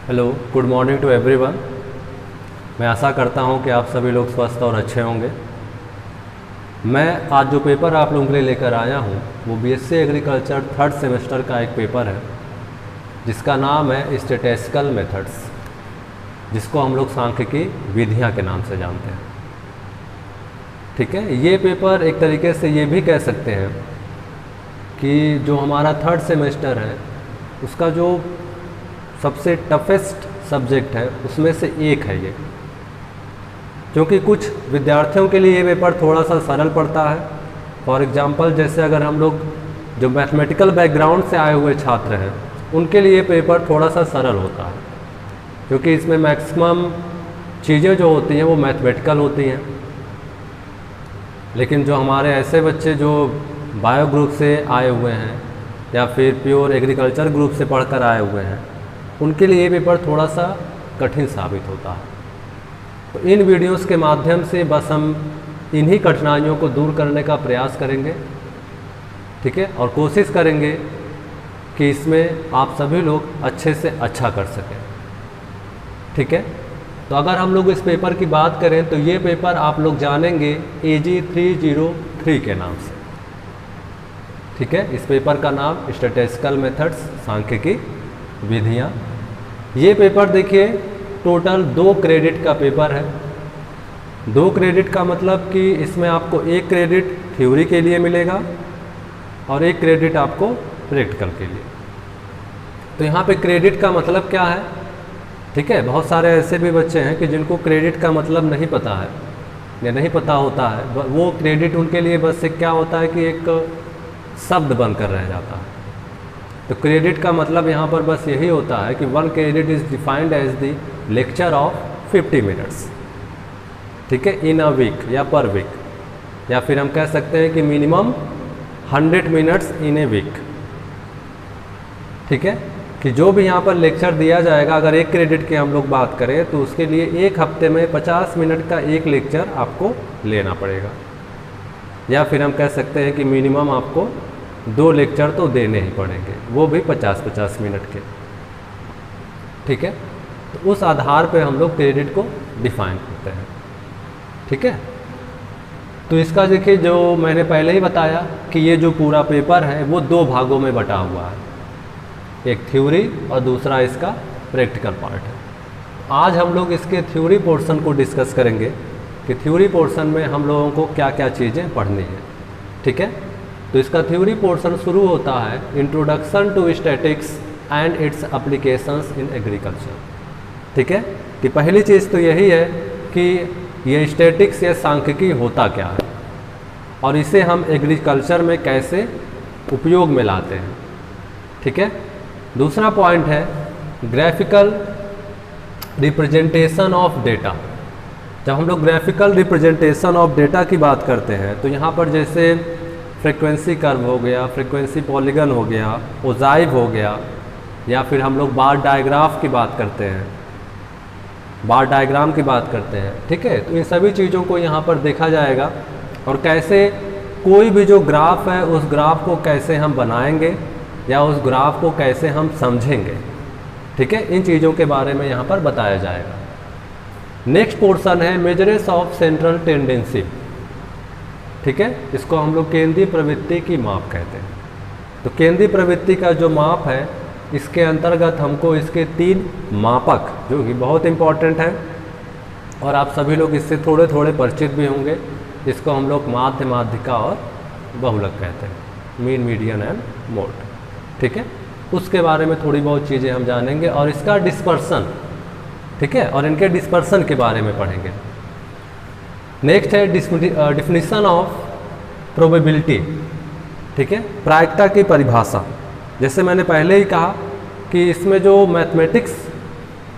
Hello, good morning to everyone. मैं आशा करता हूं कि आप सभी लोग स्वस्थ और अच्छे होंगे। मैं आज जो पेपर आप लोगों के लिए लेकर आया हूं वो बीएससी एग्रीकल्चर थर्ड सेमेस्टर का एक पेपर है जिसका नाम है स्टैटिस्टिकल मेथड्स, जिसको हम लोग सांख्यिकी विधियां के नाम से जानते हैं। ठीक है, ये पेपर एक तरीके से ये भी कह सकते हैं कि जो हमारा थर्ड सेमेस्टर है उसका जो सबसे टफेस्ट सब्जेक्ट है उसमें से एक है ये, क्योंकि कुछ विद्यार्थियों के लिए ये पेपर थोड़ा सा सरल पड़ता है। फॉर एग्जांपल, जैसे अगर हम लोग जो मैथमेटिकल बैकग्राउंड से आए हुए छात्र हैं उनके लिए ये पेपर थोड़ा सा सरल होता है, क्योंकि इसमें मैक्सिमम चीज़ें जो होती हैं वो मैथमेटिकल होती हैं। लेकिन जो हमारे ऐसे बच्चे जो बायो ग्रुप से आए हुए हैं या फिर प्योर एग्रीकल्चर ग्रुप से पढ़कर आए हुए हैं उनके लिए ये पेपर थोड़ा सा कठिन साबित होता है। तो इन वीडियोस के माध्यम से बस हम इन्हीं कठिनाइयों को दूर करने का प्रयास करेंगे। ठीक है, और कोशिश करेंगे कि इसमें आप सभी लोग अच्छे से अच्छा कर सकें। ठीक है, तो अगर हम लोग इस पेपर की बात करें तो ये पेपर आप लोग जानेंगे AG 303 के नाम से। ठीक है, इस पेपर का नाम स्टैटिस्टिकल मेथड्स, सांख्यिकी विधियाँ। ये पेपर देखिए टोटल 2 क्रेडिट का पेपर है। 2 क्रेडिट का मतलब कि इसमें आपको 1 क्रेडिट थ्योरी के लिए मिलेगा और 1 क्रेडिट आपको प्रैक्टिकल के लिए। तो यहाँ पे क्रेडिट का मतलब क्या है? ठीक है, बहुत सारे ऐसे भी बच्चे हैं कि जिनको क्रेडिट का मतलब नहीं पता है या नहीं पता होता है। वो क्रेडिट उनके लिए बस एक क्या होता है कि एक शब्द बनकर रह जाता है। तो क्रेडिट का मतलब यहाँ पर बस यही होता है कि 1 credit is defined as the lecture of 50 minutes. ठीक है, इन अ वीक या पर वीक, या फिर हम कह सकते हैं कि minimum 100 minutes in a week. ठीक है, कि जो भी यहाँ पर लेक्चर दिया जाएगा, अगर 1 क्रेडिट की हम लोग बात करें तो उसके लिए 1 हफ्ते में 50 मिनट का एक लेक्चर आपको लेना पड़ेगा, या फिर हम कह सकते हैं कि मिनिमम आपको 2 लेक्चर तो देने ही पड़ेंगे, वो भी 50-50 मिनट के। ठीक है, तो उस आधार पे हम लोग क्रेडिट को डिफाइन करते हैं। ठीक है, तो इसका देखिए जो मैंने पहले ही बताया कि ये जो पूरा पेपर है वो 2 भागों में बटा हुआ है, एक थ्योरी और दूसरा इसका प्रैक्टिकल पार्ट है। आज हम लोग इसके थ्योरी पोर्शन को डिस्कस करेंगे कि थ्योरी पोर्शन में हम लोगों को क्या क्या चीज़ें पढ़नी है। ठीक है, तो इसका थ्योरी पोर्शन शुरू होता है introduction to statics and its applications in agriculture. ठीक है, कि पहली चीज़ तो यही है कि ये स्टैटिक्स या सांख्यिकी होता क्या है और इसे हम एग्रीकल्चर में कैसे उपयोग में लाते हैं। ठीक है, दूसरा पॉइंट है ग्राफिकल रिप्रेजेंटेशन ऑफ डेटा। जब हम लोग ग्राफिकल रिप्रेजेंटेशन ऑफ डेटा की बात करते हैं तो यहाँ पर जैसे फ्रीक्वेंसी कर्व हो गया, फ्रीक्वेंसी पॉलीगन हो गया, ओजाइव हो गया, या फिर हम लोग बार डायग्राफ की बात करते हैं, बार डायग्राम की बात करते हैं। ठीक है, तो इन सभी चीज़ों को यहाँ पर देखा जाएगा और कैसे कोई भी जो ग्राफ है उस ग्राफ को कैसे हम बनाएंगे या उस ग्राफ को कैसे हम समझेंगे। ठीक है, इन चीज़ों के बारे में यहाँ पर बताया जाएगा। नेक्स्ट पोर्शन है मेजर्स ऑफ सेंट्रल टेंडेंसी। ठीक है, इसको हम लोग केंद्रीय प्रवृत्ति की माप कहते हैं। तो केंद्रीय प्रवृत्ति का जो माप है इसके अंतर्गत हमको इसके 3 मापक, जो कि बहुत इम्पॉर्टेंट है और आप सभी लोग इससे थोड़े थोड़े परिचित भी होंगे, इसको हम लोग माध्य, माध्यिका और बहुलक कहते हैं, मीन, मीडियन एंड मोड। ठीक है, उसके बारे में थोड़ी बहुत चीज़ें हम जानेंगे और इसका डिस्पर्सन। ठीक है, और इनके डिस्पर्सन के बारे में पढ़ेंगे। नेक्स्ट है डिफिनीशन ऑफ प्रोबेबिलिटी। ठीक है, प्रायिकता की परिभाषा। जैसे मैंने पहले ही कहा कि इसमें जो मैथमेटिक्स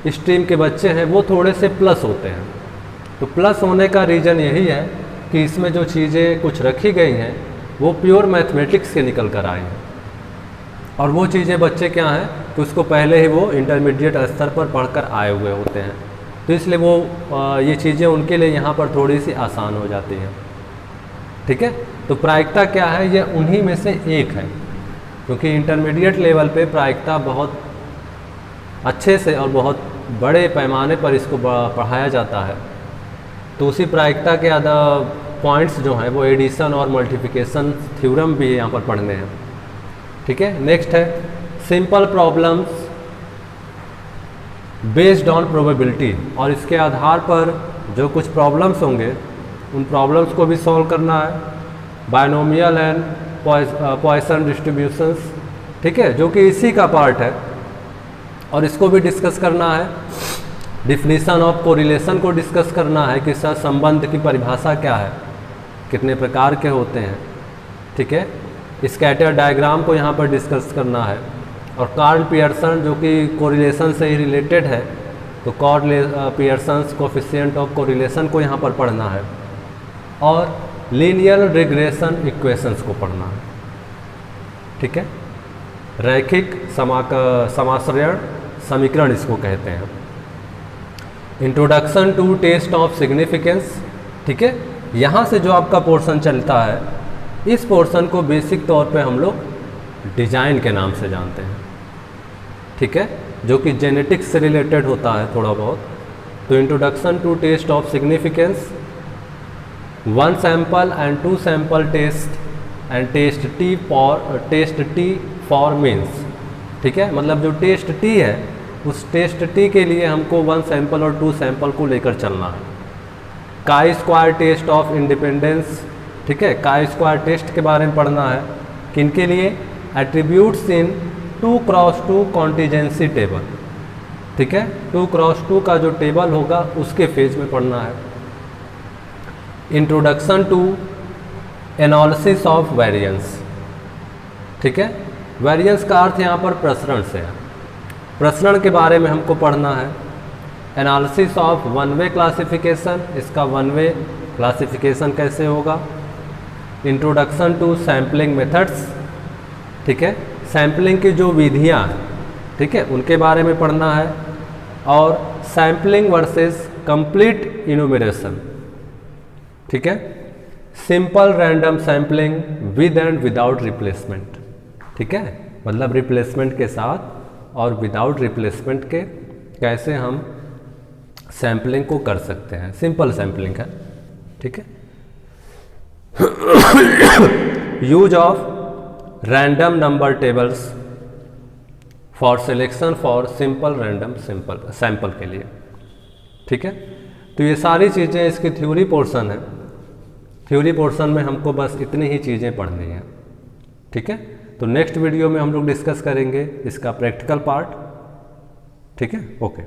स्ट्रीम के बच्चे हैं वो थोड़े से प्लस होते हैं। तो प्लस होने का रीज़न यही है कि इसमें जो चीज़ें कुछ रखी गई हैं वो प्योर मैथमेटिक्स के निकल कर आई हैं, और वो चीज़ें बच्चे क्या हैं कि उसको पहले ही वो इंटरमीडिएट स्तर पर पढ़कर आए हुए होते हैं, तो इसलिए वो ये चीज़ें उनके लिए यहाँ पर थोड़ी सी आसान हो जाती हैं। ठीक है, तो प्रायिकता क्या है? ये उन्हीं में से एक है, क्योंकि इंटरमीडिएट लेवल पे प्रायिकता बहुत अच्छे से और बहुत बड़े पैमाने पर इसको पढ़ाया जाता है। तो उसी प्रायिकता के आधा पॉइंट्स जो हैं वो एडिशन और मल्टीप्लिकेशन थ्योरम भी यहाँ पर पढ़ने हैं। ठीक है, नेक्स्ट है simple problems based on probability, और इसके आधार पर जो कुछ प्रॉब्लम्स होंगे उन प्रॉब्लम्स को भी सॉल्व करना है। बायनोमियल एंड पॉइसन डिस्ट्रीब्यूशंस, ठीक है, जो कि इसी का पार्ट है और इसको भी डिस्कस करना है। डिफिनीशन ऑफ कोरिलेशन को डिस्कस करना है कि सहसंबंध की परिभाषा क्या है, कितने प्रकार के होते हैं। ठीक है, स्कैटर डायग्राम को यहाँ पर डिस्कस करना है। और कार्ल पियर्सन जो कि कोरिलेशन से ही रिलेटेड है, तो Karl Pearson's coefficient of correlation को यहाँ पर पढ़ना है। और लीनियर रिग्रेशन इक्वेशंस को पढ़ना है। ठीक है, रैखिक समाश्रयण समीकरण इसको कहते हैं। Introduction to test of significance, ठीक है, यहाँ से जो आपका पोर्शन चलता है, इस पोर्शन को बेसिक तौर पे हम लोग डिजाइन के नाम से जानते हैं। ठीक है, जो कि जेनेटिक्स से रिलेटेड होता है थोड़ा बहुत। तो introduction to test of significance, 1 sample and 2 sample test and test t for means. ठीक है, मतलब जो टेस्ट टी है उस टेस्ट टी के लिए हमको 1 सैंपल और 2 सैंपल को लेकर चलना है। Chi square test of independence, ठीक है, काई स्क्वायर टेस्ट के बारे में पढ़ना है। किनके लिए? एट्रीब्यूट्स इन 2x2 कॉन्टिजेंसी टेबल। ठीक है, 2x2 का जो टेबल होगा उसके फेज में पढ़ना है। Introduction to analysis of variance, ठीक है, वेरिएंस का अर्थ यहाँ पर प्रसरण से है। प्रसरण के बारे में हमको पढ़ना है। Analysis of one way classification, इसका वन वे क्लासिफिकेशन कैसे होगा। इंट्रोडक्शन टू सैम्पलिंग मेथड्स, ठीक है, सैम्पलिंग की जो विधियाँ हैं, ठीक है, उनके बारे में पढ़ना है। और सैम्पलिंग वर्सेस कंप्लीट इनुमरेशन, ठीक है, simple random sampling with and without replacement. ठीक है, मतलब रिप्लेसमेंट के साथ और विदाउट रिप्लेसमेंट के कैसे हम सैम्पलिंग को कर सकते हैं। सिंपल सैम्पलिंग है। ठीक है, use of random number tables for selection for simple random sample के लिए। ठीक है, तो ये सारी चीज़ें इसकी थ्योरी पोर्शन है। थ्योरी पोर्शन में हमको बस इतनी ही चीज़ें पढ़नी हैं। ठीक है, तो नेक्स्ट वीडियो में हम लोग डिस्कस करेंगे इसका प्रैक्टिकल पार्ट। ठीक है, ओके।